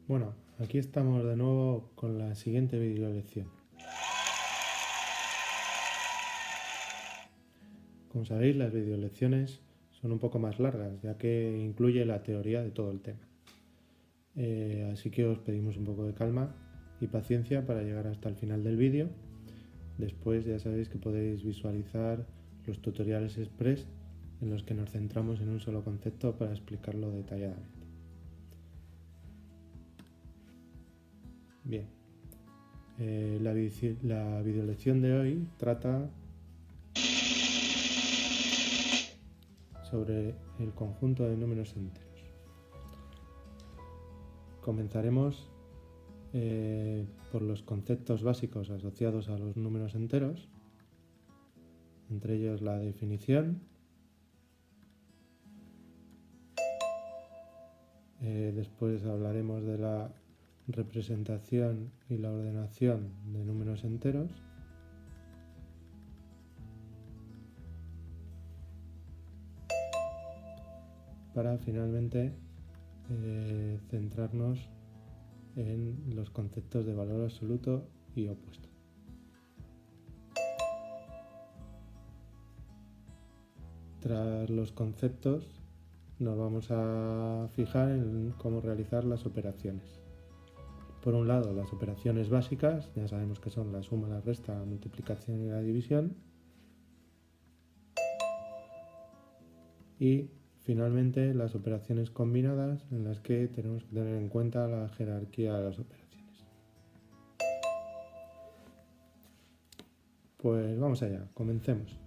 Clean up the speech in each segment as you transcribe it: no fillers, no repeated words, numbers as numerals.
Bueno, aquí estamos de nuevo con la siguiente videolección. Como sabéis, las videolecciones son un poco más largas, ya que incluye la teoría de todo el tema. Así que os pedimos un poco de calma y paciencia para llegar hasta el final del vídeo. Después ya sabéis que podéis visualizar los tutoriales express en los que nos centramos en un solo concepto para explicarlo detalladamente. Bien, la videolección de hoy trata sobre el conjunto de números enteros. Comenzaremos por los conceptos básicos asociados a los números enteros, entre ellos la definición, después hablaremos de la representación y la ordenación de números enteros, para finalmente centrarnos en los conceptos de valor absoluto y opuesto. Tras los conceptos nos vamos a fijar en cómo realizar las operaciones. Por un lado, las operaciones básicas, ya sabemos que son la suma, la resta, la multiplicación y la división. Y finalmente las operaciones combinadas, en las que tenemos que tener en cuenta la jerarquía de las operaciones. Pues vamos allá, comencemos.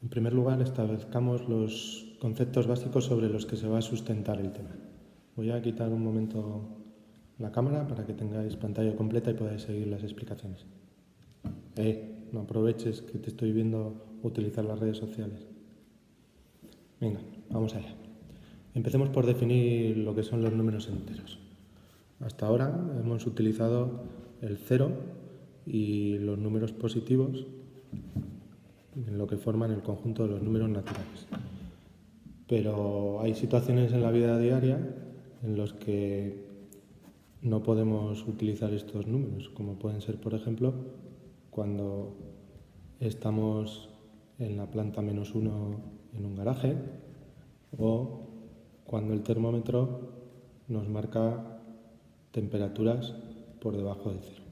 En primer lugar, establezcamos los conceptos básicos sobre los que se va a sustentar el tema. Voy a quitar un momento la cámara para que tengáis pantalla completa y podáis seguir las explicaciones. No aproveches que te estoy viendo utilizar las redes sociales. Venga, vamos allá. Empecemos por definir lo que son los números enteros. Hasta ahora hemos utilizado el 0 y los números positivos en lo que forman el conjunto de los números naturales. Pero hay situaciones en la vida diaria en los que no podemos utilizar estos números, como pueden ser, por ejemplo, cuando estamos en la planta -1 en un garaje, o cuando el termómetro nos marca temperaturas por debajo de 0.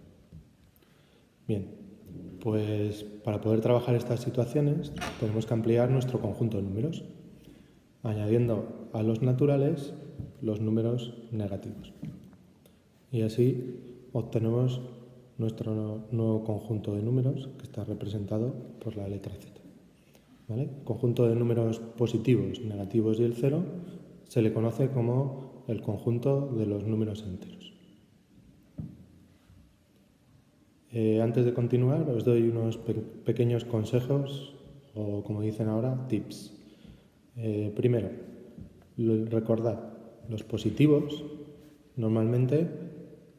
Bien, pues para poder trabajar estas situaciones tenemos que ampliar nuestro conjunto de números, añadiendo a los naturales los números negativos. Y así obtenemos nuestro nuevo conjunto de números, que está representado por la letra Z. ¿Vale? Conjunto de números positivos, negativos y el 0 se le conoce como el conjunto de los números enteros. Antes de continuar, os doy unos pequeños consejos, o como dicen ahora, tips. Primero, recordad, los positivos normalmente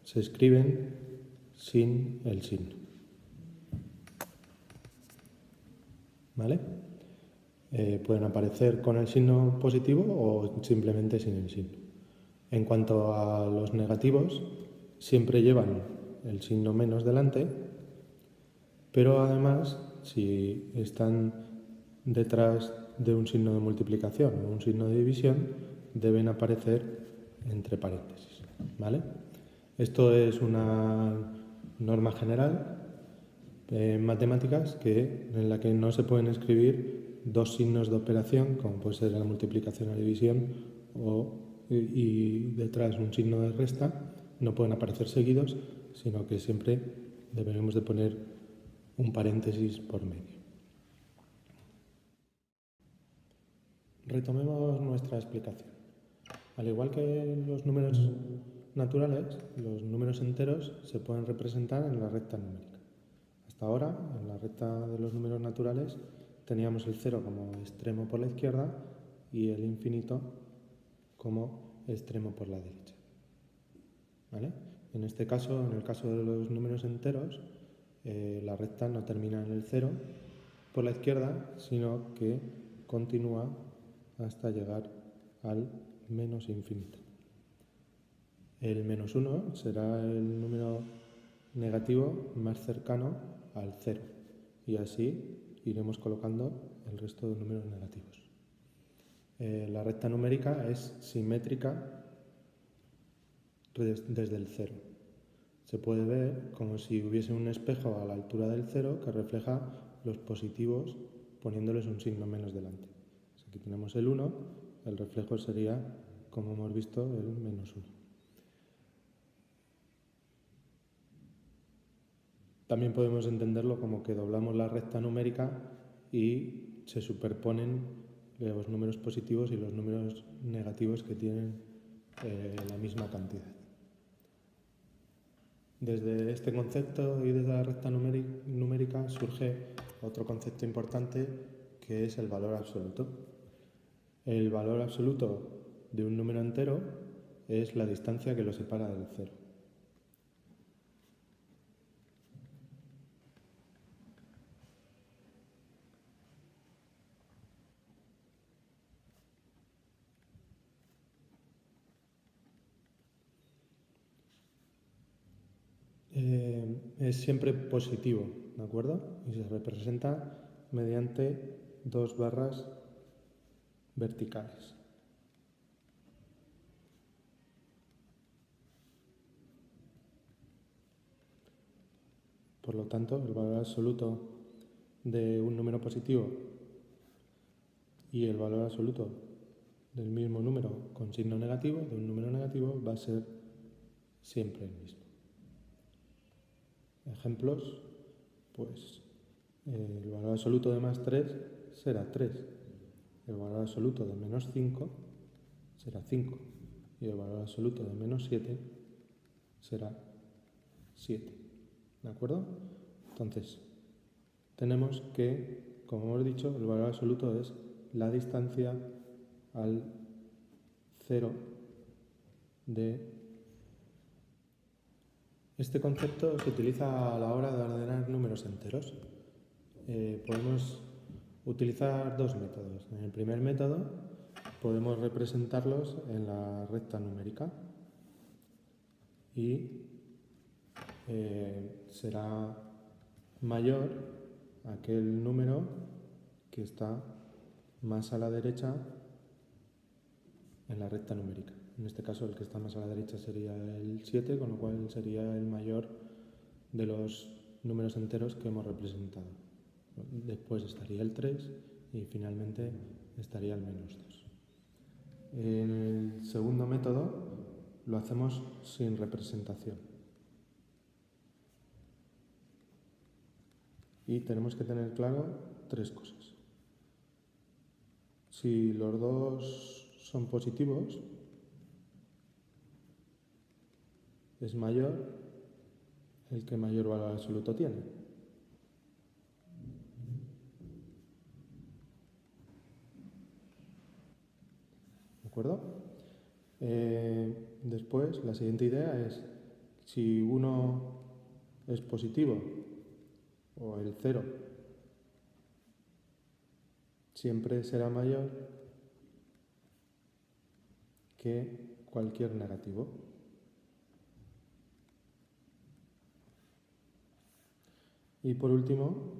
se escriben sin el signo. ¿Vale? Pueden aparecer con el signo positivo o simplemente sin el signo. En cuanto a los negativos, siempre llevan el signo menos delante, pero además, si están detrás de un signo de multiplicación o un signo de división, deben aparecer entre paréntesis. ¿Vale? Esto es una norma general en matemáticas en la que no se pueden escribir dos signos de operación, como puede ser la multiplicación o la división, y detrás un signo de resta. No pueden aparecer seguidos, sino que siempre deberemos de poner un paréntesis por medio. Retomemos nuestra explicación. Al igual que los números naturales, los números enteros se pueden representar en la recta numérica. Hasta ahora, en la recta de los números naturales, teníamos el 0 como extremo por la izquierda y el infinito como extremo por la derecha. ¿Vale? En este caso, en el caso de los números enteros, la recta no termina en el 0 por la izquierda, sino que continúa hasta llegar al menos infinito. El menos 1 será el número negativo más cercano al 0 y así iremos colocando el resto de números negativos. La recta numérica es simétrica desde el 0. Se puede ver como si hubiese un espejo a la altura del 0 que refleja los positivos poniéndoles un signo menos delante. Si aquí tenemos el 1, el reflejo sería, como hemos visto, el menos 1. También podemos entenderlo como que doblamos la recta numérica y se superponen los números positivos y los números negativos que tienen la misma cantidad. Desde este concepto y desde la recta numérica surge otro concepto importante que es el valor absoluto. El valor absoluto de un número entero es la distancia que lo separa del 0. Es siempre positivo, ¿de acuerdo? Y se representa mediante dos barras verticales. Por lo tanto, el valor absoluto de un número positivo y el valor absoluto del mismo número con signo negativo, de un número negativo, va a ser siempre el mismo. Ejemplos, pues el valor absoluto de más 3 será 3, el valor absoluto de menos 5 será 5 y el valor absoluto de menos 7 será 7. ¿De acuerdo? Entonces, tenemos que, como hemos dicho, el valor absoluto es la distancia al 0 de... Este concepto se utiliza a la hora de ordenar números enteros. Podemos utilizar dos métodos. En el primer método podemos representarlos en la recta numérica y será mayor aquel número que está más a la derecha en la recta numérica. En este caso el que está más a la derecha sería el 7, con lo cual sería el mayor de los números enteros que hemos representado. Después estaría el 3 y finalmente estaría el menos 2. En el segundo método lo hacemos sin representación. Y tenemos que tener claro tres cosas. Si los dos son positivos, es mayor el que mayor valor absoluto tiene. ¿De acuerdo? Después, la siguiente idea es, si uno es positivo o el 0 siempre será mayor que cualquier negativo. Y por último,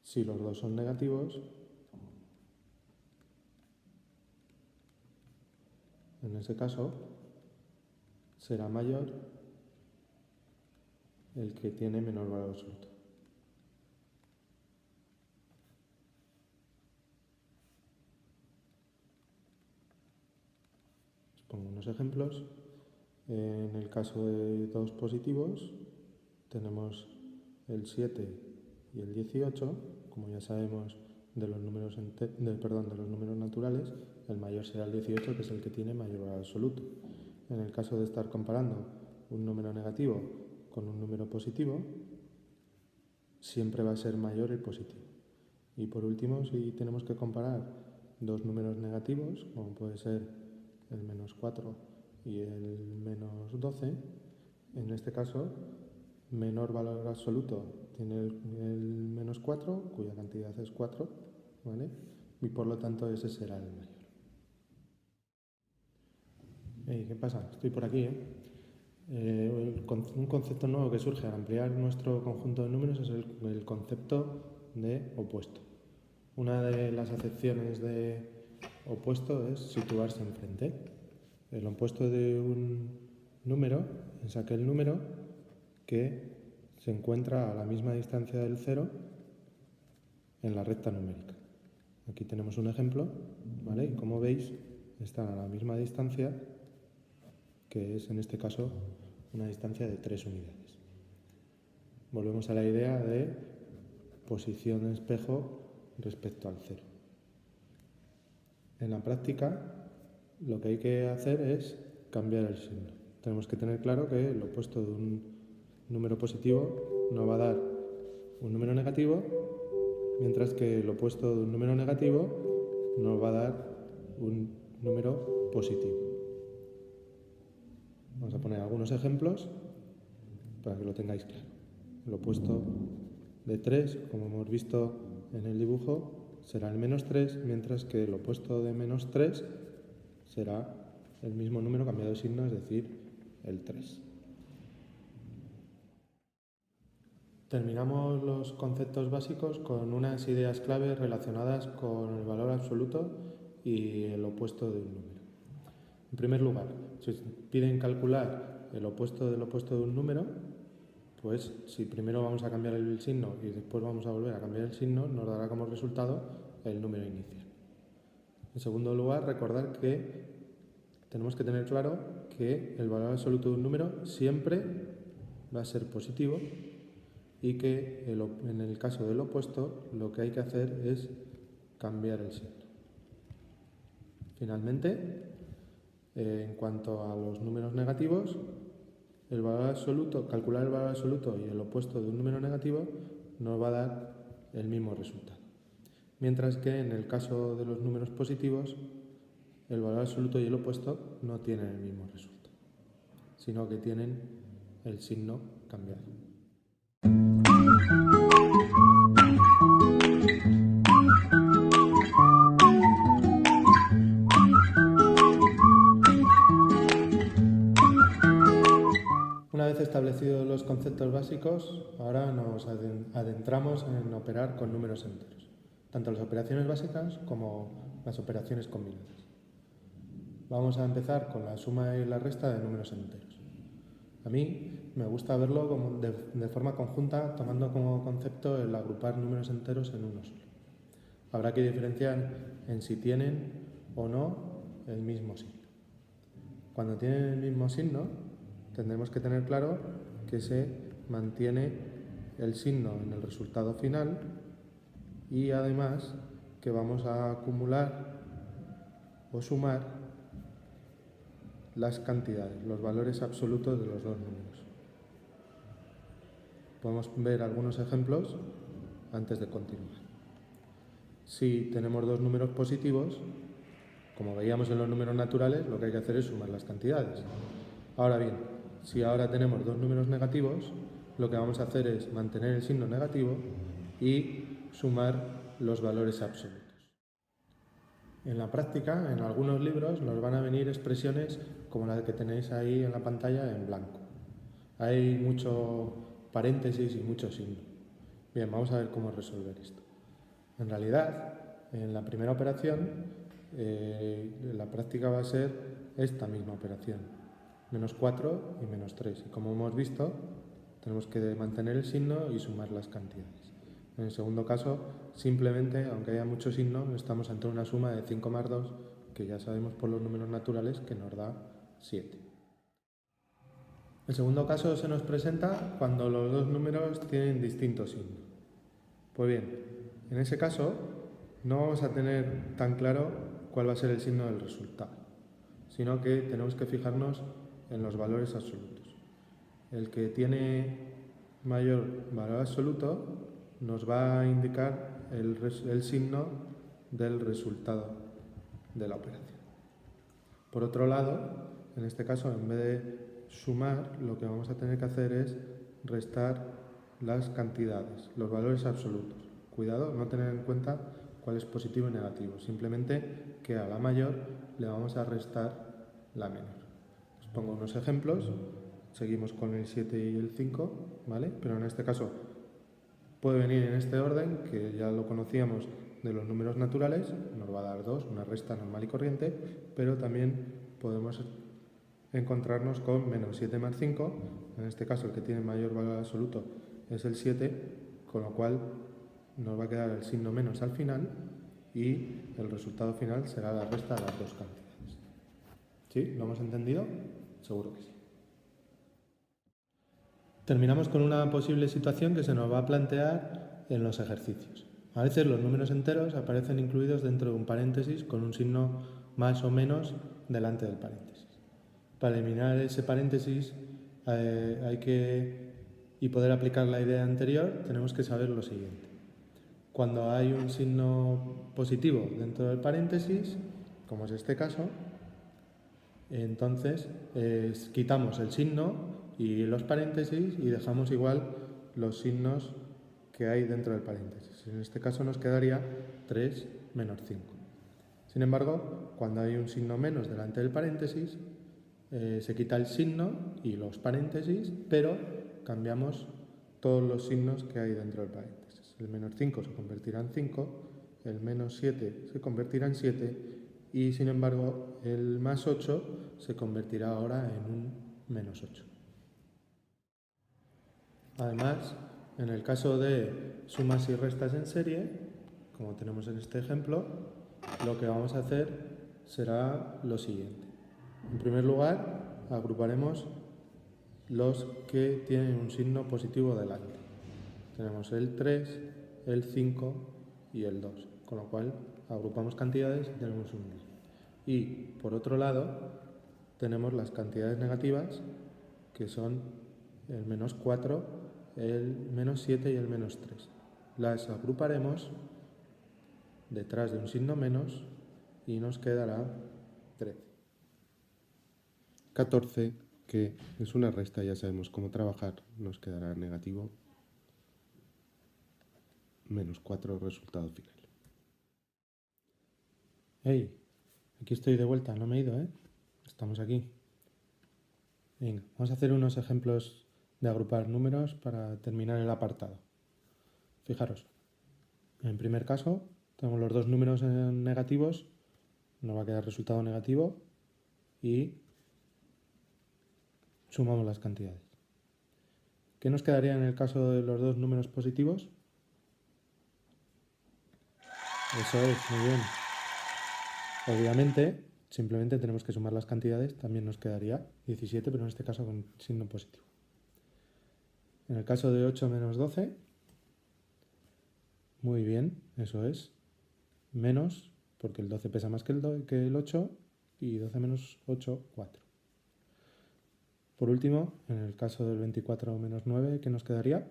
si los dos son negativos, en ese caso será mayor el que tiene menor valor absoluto. Os pongo unos ejemplos. En el caso de dos positivos tenemos el 7 y el 18, como ya sabemos de los números naturales, el mayor será el 18, que es el que tiene mayor valor absoluto. En el caso de estar comparando un número negativo con un número positivo, siempre va a ser mayor el positivo. Y por último, si tenemos que comparar dos números negativos, como puede ser el menos 4 y el menos 12, en este caso, menor valor absoluto tiene el menos 4, cuya cantidad es 4, ¿vale? Y por lo tanto ese será el mayor. ¿Qué pasa? Estoy por aquí, un concepto nuevo que surge al ampliar nuestro conjunto de números es el concepto de opuesto. Una de las acepciones de opuesto es situarse enfrente. El opuesto de un número es aquel número que se encuentra a la misma distancia del 0 en la recta numérica. Aquí tenemos un ejemplo, ¿vale? Y como veis, están a la misma distancia, que es en este caso una distancia de 3 unidades. Volvemos a la idea de posición de espejo respecto al 0. En la práctica, lo que hay que hacer es cambiar el signo. Tenemos que tener claro que el opuesto de un número positivo nos va a dar un número negativo, mientras que el opuesto de un número negativo nos va a dar un número positivo. Vamos a poner algunos ejemplos para que lo tengáis claro. El opuesto de 3, como hemos visto en el dibujo, será el menos 3, mientras que el opuesto de menos 3 será el mismo número cambiado de signo, es decir, el 3. Terminamos los conceptos básicos con unas ideas clave relacionadas con el valor absoluto y el opuesto de un número. En primer lugar, si piden calcular el opuesto del opuesto de un número, pues si primero vamos a cambiar el signo y después vamos a volver a cambiar el signo, nos dará como resultado el número inicial. En segundo lugar, recordar que tenemos que tener claro que el valor absoluto de un número siempre va a ser positivo y que en el caso del opuesto lo que hay que hacer es cambiar el signo. Finalmente, en cuanto a los números negativos, calcular el valor absoluto y el opuesto de un número negativo nos va a dar el mismo resultado. Mientras que en el caso de los números positivos, el valor absoluto y el opuesto no tienen el mismo resultado, sino que tienen el signo cambiado. Una vez establecidos los conceptos básicos, ahora nos adentramos en operar con números enteros, tanto las operaciones básicas como las operaciones combinadas. Vamos a empezar con la suma y la resta de números enteros. A mí me gusta verlo de forma conjunta, tomando como concepto el agrupar números enteros en uno solo. Habrá que diferenciar en si tienen o no el mismo signo. Cuando tienen el mismo signo, tendremos que tener claro que se mantiene el signo en el resultado final y además que vamos a acumular o sumar las cantidades, los valores absolutos de los dos números. Podemos ver algunos ejemplos antes de continuar. Si tenemos dos números positivos, como veíamos en los números naturales, lo que hay que hacer es sumar las cantidades. Ahora bien, si ahora tenemos dos números negativos, lo que vamos a hacer es mantener el signo negativo y sumar los valores absolutos. En la práctica, en algunos libros, nos van a venir expresiones como la que tenéis ahí en la pantalla en blanco. Hay mucho paréntesis y mucho signo. Bien, vamos a ver cómo resolver esto. En realidad, en la primera operación, la práctica va a ser esta misma operación. Menos 4 y menos 3. Y como hemos visto, tenemos que mantener el signo y sumar las cantidades. En el segundo caso, simplemente, aunque haya mucho signo, estamos ante una suma de 5 más 2, que ya sabemos por los números naturales que nos da 7. El segundo caso se nos presenta cuando los dos números tienen distinto signo. Pues bien, en ese caso no vamos a tener tan claro cuál va a ser el signo del resultado, sino que tenemos que fijarnos en los valores absolutos. El que tiene mayor valor absoluto nos va a indicar el signo del resultado de la operación. Por otro lado, en este caso, en vez de sumar, lo que vamos a tener que hacer es restar las cantidades, los valores absolutos. Cuidado, no tener en cuenta cuál es positivo y negativo, simplemente que a la mayor le vamos a restar la menor. Os pongo unos ejemplos, seguimos con el 7 y el 5, ¿vale? Pero en este caso puede venir en este orden, que ya lo conocíamos de los números naturales, nos va a dar 2, una resta normal y corriente, pero también podemos encontrarnos con menos 7 más 5, en este caso el que tiene mayor valor absoluto es el 7, con lo cual nos va a quedar el signo menos al final y el resultado final será la resta de las dos cantidades. ¿Sí? ¿Lo hemos entendido? Seguro que sí. Terminamos con una posible situación que se nos va a plantear en los ejercicios. A veces los números enteros aparecen incluidos dentro de un paréntesis con un signo más o menos delante del paréntesis. Para eliminar ese paréntesis y poder aplicar la idea anterior, tenemos que saber lo siguiente. Cuando hay un signo positivo dentro del paréntesis, como es este caso, entonces quitamos el signo y los paréntesis y dejamos igual los signos que hay dentro del paréntesis. En este caso nos quedaría 3 menos 5. Sin embargo, cuando hay un signo menos delante del paréntesis, se quita el signo y los paréntesis, pero cambiamos todos los signos que hay dentro del paréntesis. El menos 5 se convertirá en 5, el menos 7 se convertirá en 7 y, sin embargo, el más 8 se convertirá ahora en un menos 8. Además, en el caso de sumas y restas en serie, como tenemos en este ejemplo, lo que vamos a hacer será lo siguiente. En primer lugar, agruparemos los que tienen un signo positivo delante. Tenemos el 3, el 5 y el 2, con lo cual agrupamos cantidades y tenemos un 10. Y, por otro lado, tenemos las cantidades negativas, que son el menos 4, el menos 7 y el menos 3. Las agruparemos detrás de un signo menos y nos quedará 13. 14, que es una resta, ya sabemos cómo trabajar, nos quedará negativo, menos 4, resultado final. ¡Hey! Aquí estoy de vuelta, no me he ido, ¿eh? Estamos aquí. Venga, vamos a hacer unos ejemplos de agrupar números para terminar el apartado. Fijaros, en primer caso tenemos los dos números negativos, nos va a quedar resultado negativo y sumamos las cantidades. ¿Qué nos quedaría en el caso de los dos números positivos? Eso es, muy bien. Obviamente, simplemente tenemos que sumar las cantidades, también nos quedaría 17, pero en este caso con signo positivo. En el caso de 8 menos 12, muy bien, eso es, menos, porque el 12 pesa más que el 8, y 12 menos 8, 4. Por último, en el caso del 24 menos 9, ¿qué nos quedaría?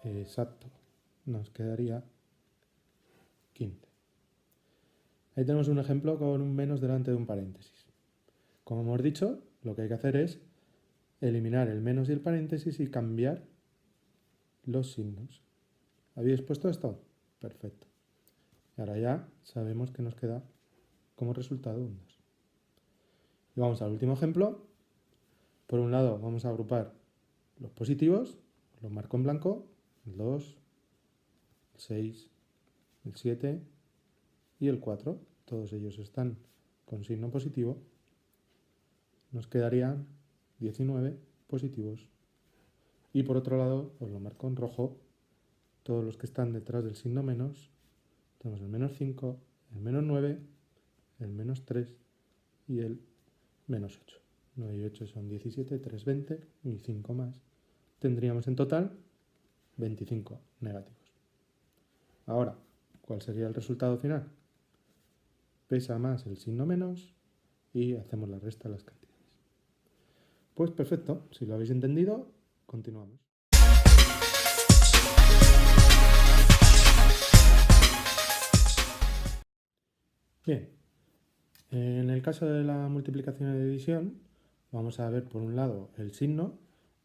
Exacto, nos quedaría 15. Ahí tenemos un ejemplo con un menos delante de un paréntesis. Como hemos dicho, lo que hay que hacer es eliminar el menos y el paréntesis y cambiar los signos. ¿Habéis puesto esto? Perfecto. Y ahora ya sabemos que nos queda como resultado un 2. Y vamos al último ejemplo. Por un lado vamos a agrupar los positivos, los marco en blanco, el 2, el 6, el 7 y el 4. Todos ellos están con signo positivo. Nos quedarían 19 positivos. Y por otro lado, os lo marco en rojo, todos los que están detrás del signo menos. Tenemos el menos 5, el menos 9, el menos 3 y el menos 8. 9 y 8 son 17, 3, 20 y 5 más. Tendríamos en total 25 negativos. Ahora, ¿cuál sería el resultado final? Pesa más el signo menos y hacemos la resta de las cantidades. Pues perfecto, si lo habéis entendido, continuamos. Bien, en el caso de la multiplicación y división, vamos a ver por un lado el signo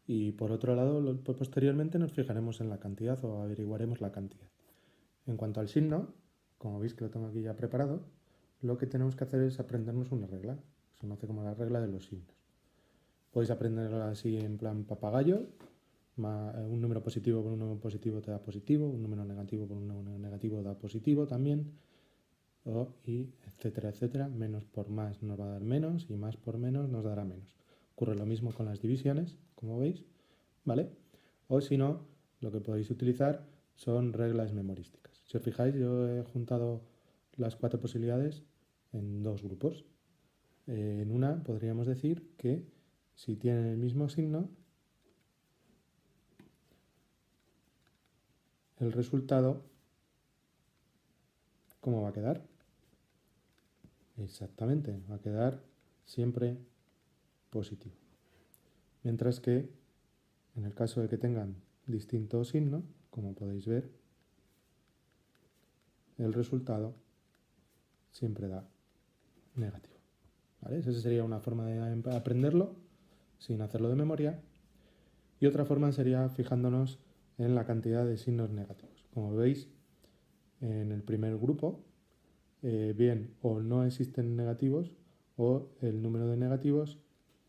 y por otro lado, posteriormente nos fijaremos en la cantidad o averiguaremos la cantidad. En cuanto al signo, como veis que lo tengo aquí ya preparado, lo que tenemos que hacer es aprendernos una regla, que se conoce como la regla de los signos. Podéis aprenderla así en plan papagayo, un número positivo por un número positivo te da positivo, un número negativo por un número negativo da positivo también, y etcétera, etcétera. Menos por más nos va a dar menos y más por menos nos dará menos. Ocurre lo mismo con las divisiones, como veis, ¿vale? O si no, lo que podéis utilizar son reglas memorísticas. Si os fijáis, yo he juntado las 4 posibilidades en 2 grupos. En una podríamos decir que si tienen el mismo signo, el resultado, ¿cómo va a quedar? Exactamente, va a quedar siempre positivo. Mientras que en el caso de que tengan distinto signo, como podéis ver, el resultado siempre da negativo. ¿Vale? Esa sería una forma de aprenderlo sin hacerlo de memoria. Y otra forma sería fijándonos en la cantidad de signos negativos. Como veis, en el primer grupo, bien o no existen negativos o el número de negativos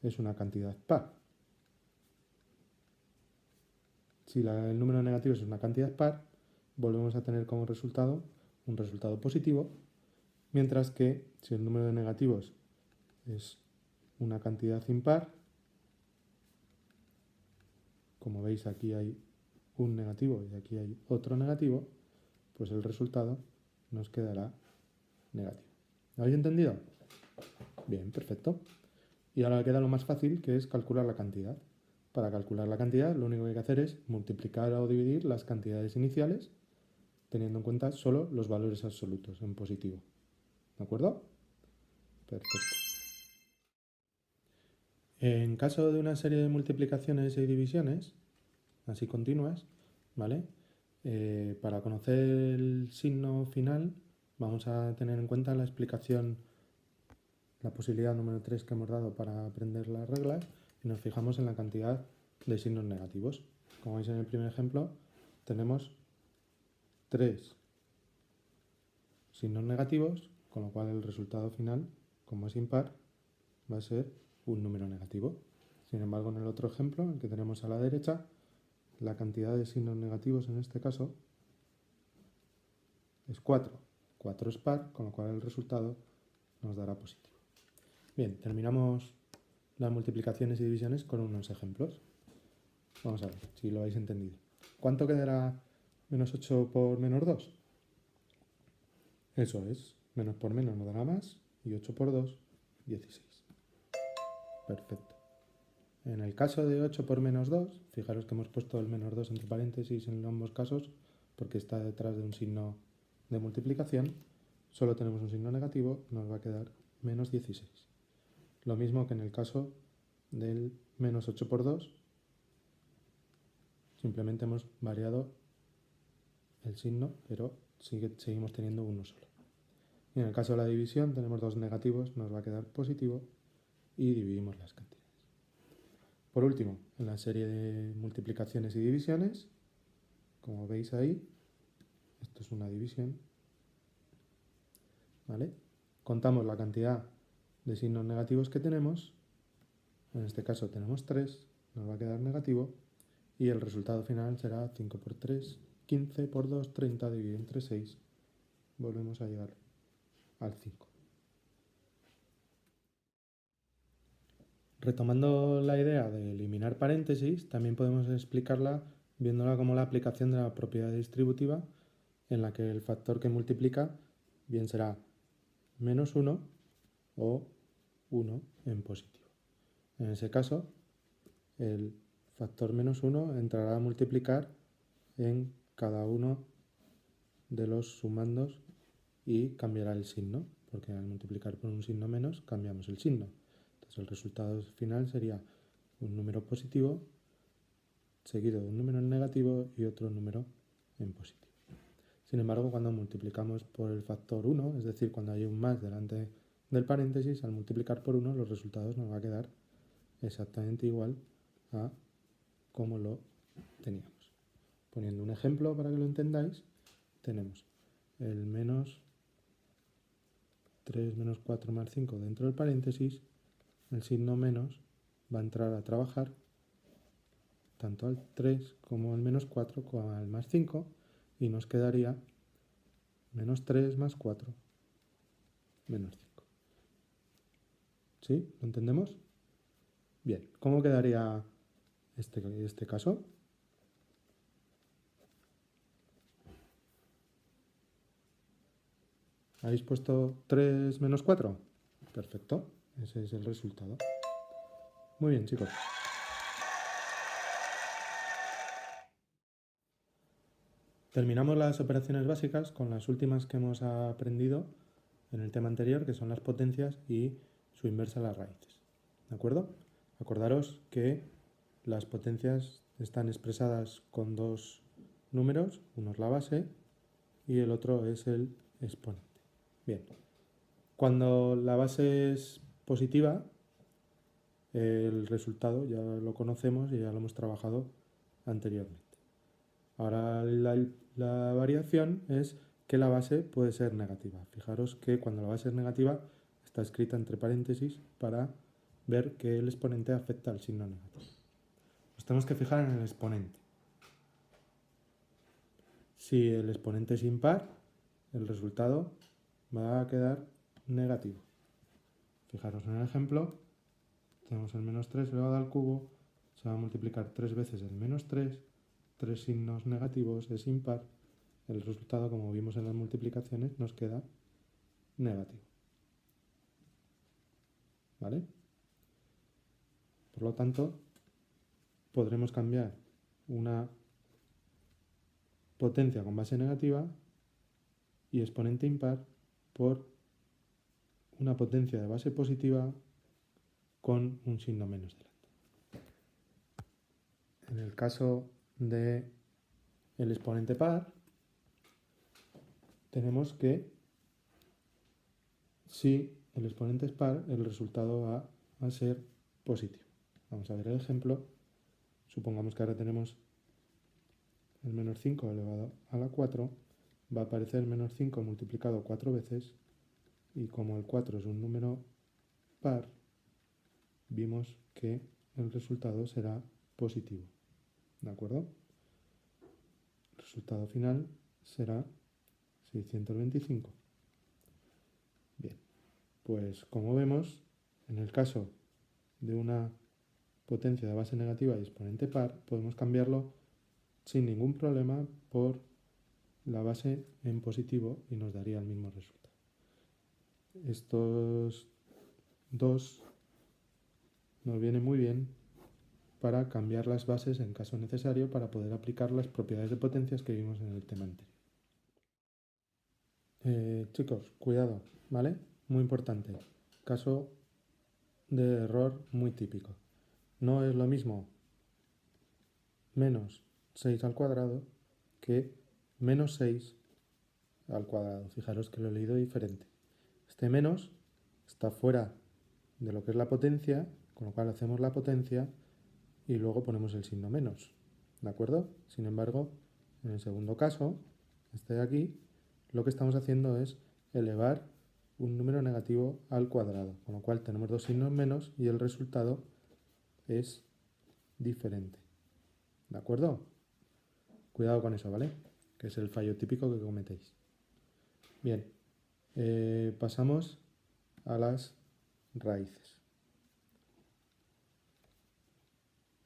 es una cantidad par. Si el número de negativos es una cantidad par, volvemos a tener como resultado un resultado positivo, mientras que si el número de negativos es una cantidad impar, como veis aquí hay un negativo y aquí hay otro negativo, pues el resultado nos quedará negativo. ¿Lo habéis entendido? Bien, perfecto. Y ahora queda lo más fácil, que es calcular la cantidad. Para calcular la cantidad, lo único que hay que hacer es multiplicar o dividir las cantidades iniciales, teniendo en cuenta solo los valores absolutos en positivo. ¿De acuerdo? Perfecto. En caso de una serie de multiplicaciones y divisiones, así continuas, ¿vale? Para conocer el signo final, vamos a tener en cuenta la explicación, la posibilidad número 3 que hemos dado para aprender las reglas, y nos fijamos en la cantidad de signos negativos. Como veis en el primer ejemplo, tenemos 3 signos negativos, con lo cual el resultado final, como es impar, va a ser un número negativo. Sin embargo, en el otro ejemplo, el que tenemos a la derecha, la cantidad de signos negativos en este caso es 4. 4 es par, con lo cual el resultado nos dará positivo. Bien, terminamos las multiplicaciones y divisiones con unos ejemplos. Vamos a ver si lo habéis entendido. ¿Cuánto quedará menos 8 por menos 2? Eso es, menos por menos nos dará más y 8 por 2, 16. Perfecto. En el caso de 8 por menos 2, fijaros que hemos puesto el menos 2 entre paréntesis en ambos casos porque está detrás de un signo de multiplicación. Solo tenemos un signo negativo, nos va a quedar menos 16. Lo mismo que en el caso del menos 8 por 2, simplemente hemos variado el signo, pero seguimos teniendo uno solo. Y en el caso de la división tenemos dos negativos, nos va a quedar positivo y dividimos las cantidades. Por último, en la serie de multiplicaciones y divisiones, como veis ahí, esto es una división, ¿vale? Contamos la cantidad de signos negativos que tenemos, en este caso tenemos 3, nos va a quedar negativo, y el resultado final será 5 por 3, 15 por 2, 30 dividido entre 6, volvemos a llegar al 5. Retomando la idea de eliminar paréntesis, también podemos explicarla viéndola como la aplicación de la propiedad distributiva, en la que el factor que multiplica bien será menos 1 o 1 en positivo. En ese caso, el factor menos 1 entrará a multiplicar en cada uno de los sumandos y cambiará el signo, porque al multiplicar por un signo menos cambiamos el signo. Entonces el resultado final sería un número positivo seguido de un número en negativo y otro número en positivo. Sin embargo, cuando multiplicamos por el factor 1, es decir, cuando hay un más delante del paréntesis, al multiplicar por 1 los resultados nos va a quedar exactamente igual a como lo teníamos. Poniendo un ejemplo para que lo entendáis, tenemos el menos 3 menos 4 más 5 dentro del paréntesis, el signo menos va a entrar a trabajar tanto al 3 como al menos 4 como al más 5 y nos quedaría menos 3 más 4 menos 5. ¿Sí? ¿Lo entendemos? Bien, ¿cómo quedaría este caso? ¿Habéis puesto 3 menos 4? Perfecto, ese es el resultado. Muy bien, chicos. Terminamos las operaciones básicas con las últimas que hemos aprendido en el tema anterior, que son las potencias y su inversa a las raíces. ¿De acuerdo? Acordaros que las potencias están expresadas con dos números, uno es la base y el otro es el exponente. Bien, cuando la base es positiva, el resultado ya lo conocemos y ya lo hemos trabajado anteriormente. Ahora la variación es que la base puede ser negativa. Fijaros que cuando la base es negativa está escrita entre paréntesis para ver que el exponente afecta al signo negativo. Nos tenemos que fijar en el exponente. Si el exponente es impar, el resultado va a quedar negativo. Fijaros en el ejemplo, tenemos el menos 3 elevado al cubo, se va a multiplicar 3 veces el menos 3, 3 signos negativos, es impar, el resultado, como vimos en las multiplicaciones, nos queda negativo. ¿Vale? Por lo tanto, podremos cambiar una potencia con base negativa y exponente impar por una potencia de base positiva con un signo menos delante. En el caso de el exponente par, tenemos que si el exponente es par, el resultado va a ser positivo. Vamos a ver el ejemplo. Supongamos que ahora tenemos el menos 5 elevado a la 4, va a aparecer menos 5 multiplicado 4 veces y como el 4 es un número par, vimos que el resultado será positivo. ¿De acuerdo? El resultado final será 625. Bien, pues como vemos, en el caso de una potencia de base negativa y exponente par, podemos cambiarlo sin ningún problema por la base en positivo y nos daría el mismo resultado. Estos dos nos vienen muy bien para cambiar las bases en caso necesario para poder aplicar las propiedades de potencias que vimos en el tema anterior. Chicos, cuidado, ¿vale? Muy importante. Caso de error muy típico. No es lo mismo menos 6 al cuadrado que menos 6 al cuadrado. Fijaros que lo he leído diferente. Este menos está fuera de lo que es la potencia, con lo cual hacemos la potencia y luego ponemos el signo menos. ¿De acuerdo? Sin embargo, en el segundo caso, este de aquí, lo que estamos haciendo es elevar un número negativo al cuadrado, con lo cual tenemos dos signos menos y el resultado es diferente. ¿De acuerdo? Cuidado con eso, ¿vale? Que es el fallo típico que cometéis. Bien, pasamos a las raíces.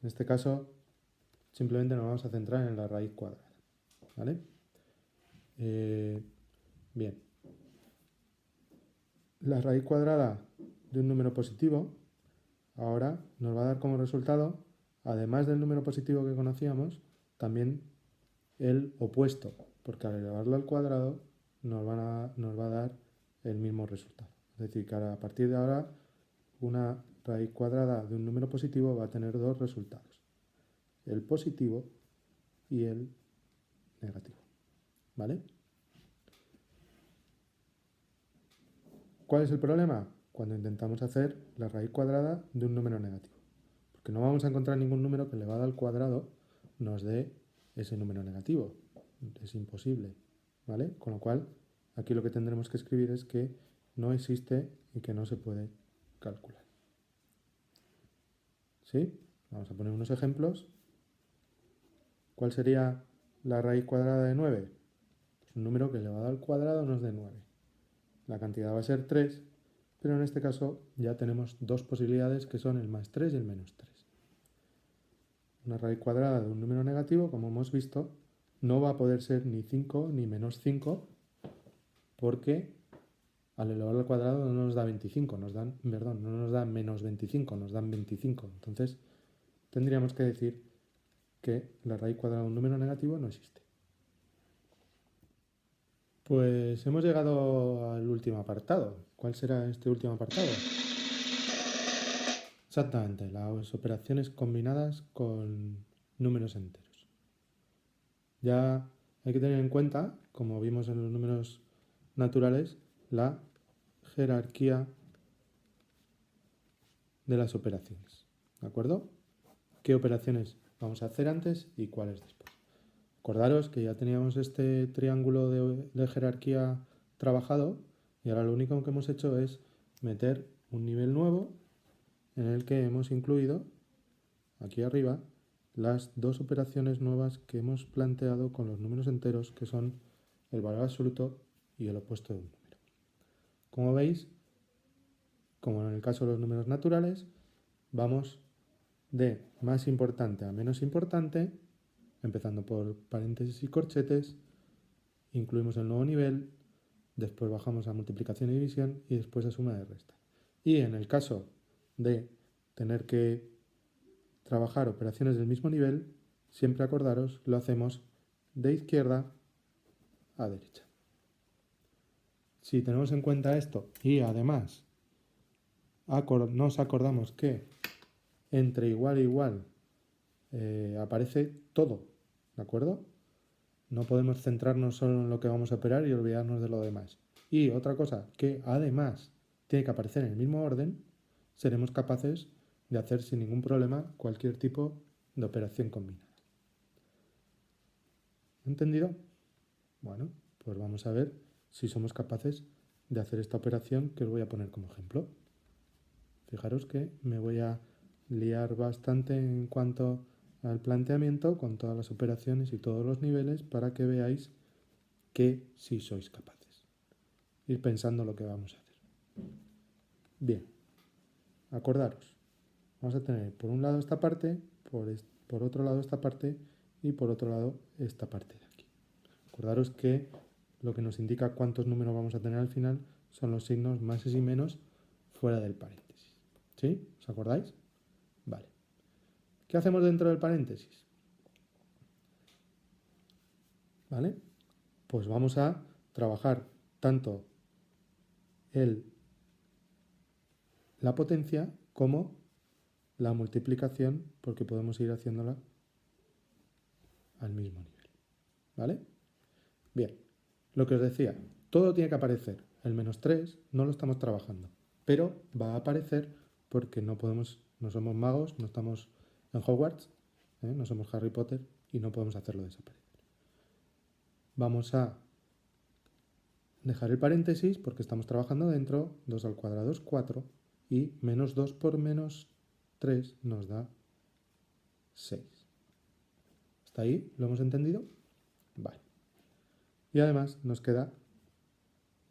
En este caso, simplemente nos vamos a centrar en la raíz cuadrada, ¿vale? Bien. La raíz cuadrada de un número positivo ahora nos va a dar como resultado, además del número positivo que conocíamos, también el opuesto, porque al elevarlo al cuadrado nos va a dar el mismo resultado. Es decir, que a partir de ahora una raíz cuadrada de un número positivo va a tener dos resultados, el positivo y el negativo. ¿Vale? ¿Cuál es el problema? Cuando intentamos hacer la raíz cuadrada de un número negativo. Porque no vamos a encontrar ningún número que elevado al cuadrado nos dé ese número negativo. Es imposible, ¿vale? Con lo cual, aquí lo que tendremos que escribir es que no existe y que no se puede calcular. ¿Sí? Vamos a poner unos ejemplos. ¿Cuál sería la raíz cuadrada de 9? Pues un número que elevado al cuadrado nos dé 9. La cantidad va a ser 3, pero en este caso ya tenemos dos posibilidades que son el más 3 y el menos 3. Una raíz cuadrada de un número negativo, como hemos visto, no va a poder ser ni 5 ni menos 5 porque al elevarlo al cuadrado no nos da 25, no nos da menos 25, nos dan 25. Entonces tendríamos que decir que la raíz cuadrada de un número negativo no existe. Pues hemos llegado al último apartado. ¿Cuál será este último apartado? Exactamente, las operaciones combinadas con números enteros. Ya hay que tener en cuenta, como vimos en los números naturales, la jerarquía de las operaciones. ¿De acuerdo? ¿Qué operaciones vamos a hacer antes y cuáles después? Acordaros que ya teníamos este triángulo de jerarquía trabajado y ahora lo único que hemos hecho es meter un nivel nuevo en el que hemos incluido aquí arriba las dos operaciones nuevas que hemos planteado con los números enteros, que son el valor absoluto y el opuesto de un número. Como veis, como en el caso de los números naturales, vamos de más importante a menos importante, empezando por paréntesis y corchetes, incluimos el nuevo nivel, después bajamos a multiplicación y división y después a suma y resta. Y en el caso de tener que trabajar operaciones del mismo nivel, siempre acordaros, lo hacemos de izquierda a derecha. Si tenemos en cuenta esto y además nos acordamos que entre igual e igual aparece todo, ¿de acuerdo? No podemos centrarnos solo en lo que vamos a operar y olvidarnos de lo demás. Y otra cosa, que además tiene que aparecer en el mismo orden, seremos capaces de hacer sin ningún problema cualquier tipo de operación combinada. ¿Entendido? Bueno, pues vamos a ver si somos capaces de hacer esta operación que os voy a poner como ejemplo. Fijaros que me voy a liar bastante en cuanto al planteamiento con todas las operaciones y todos los niveles para que veáis que sí sois capaces. Ir pensando lo que vamos a hacer. Bien, acordaros. Vamos a tener por un lado esta parte, por otro lado esta parte y por otro lado esta parte de aquí. Acordaros que lo que nos indica cuántos números vamos a tener al final son los signos máses y menos fuera del paréntesis. ¿Sí? ¿Os acordáis? Vale. ¿Qué hacemos dentro del paréntesis? ¿Vale? Pues vamos a trabajar tanto la potencia como la multiplicación, porque podemos ir haciéndola al mismo nivel. ¿Vale? Bien, lo que os decía, todo tiene que aparecer. El menos 3 no lo estamos trabajando, pero va a aparecer porque no somos magos, no estamos en Hogwarts, no somos Harry Potter y no podemos hacerlo desaparecer. Vamos a dejar el paréntesis porque estamos trabajando dentro, 2 al cuadrado es 4 y menos 2 por menos 3 nos da 6. ¿Hasta ahí? ¿Lo hemos entendido? Vale. Y además nos queda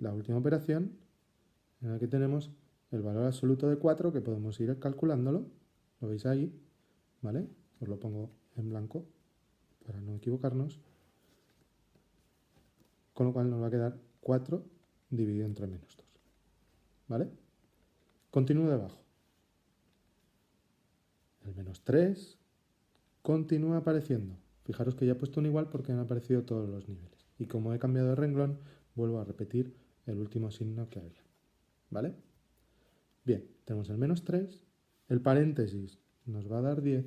la última operación en la que tenemos el valor absoluto de 4 que podemos ir calculándolo. Lo veis ahí, ¿vale? Os lo pongo en blanco para no equivocarnos. Con lo cual nos va a quedar 4 dividido entre menos 2. ¿Vale? Continúo debajo. El menos 3 continúa apareciendo. Fijaros que ya he puesto un igual porque han aparecido todos los niveles. Y como he cambiado de renglón, vuelvo a repetir el último signo que había. ¿Vale? Bien, tenemos el menos 3, el paréntesis nos va a dar 10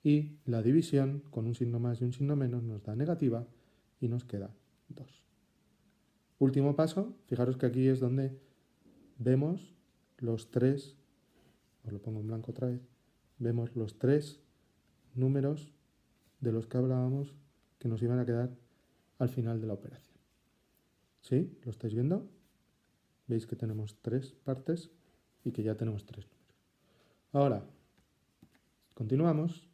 y la división con un signo más y un signo menos nos da negativa y nos queda 2. Último paso, fijaros que aquí es donde vemos los tres, os lo pongo en blanco otra vez, vemos los tres números de los que hablábamos que nos iban a quedar al final de la operación. ¿Sí? ¿Lo estáis viendo? Veis que tenemos tres partes y que ya tenemos tres números. Ahora, continuamos.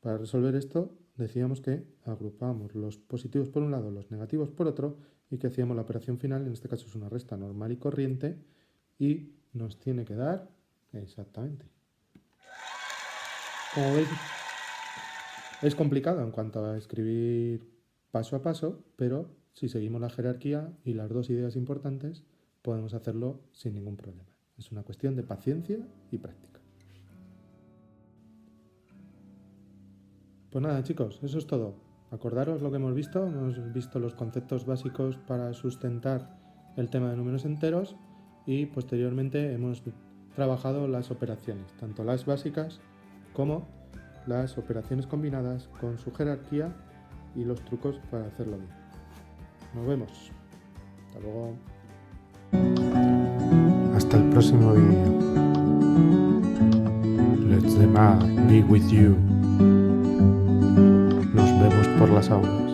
Para resolver esto, decíamos que agrupábamos los positivos por un lado, los negativos por otro, y que hacíamos la operación final, en este caso es una resta normal y corriente, y nos tiene que dar exactamente. Como veis, es complicado en cuanto a escribir paso a paso, pero si seguimos la jerarquía y las dos ideas importantes, podemos hacerlo sin ningún problema. Es una cuestión de paciencia y práctica. Pues nada, chicos, eso es todo. Acordaros lo que hemos visto los conceptos básicos para sustentar el tema de números enteros y posteriormente hemos trabajado las operaciones, tanto las básicas como las operaciones combinadas con su jerarquía y los trucos para hacerlo bien. Nos vemos. Hasta luego. Hasta el próximo vídeo. Let the math be with you. Nos vemos por las aulas.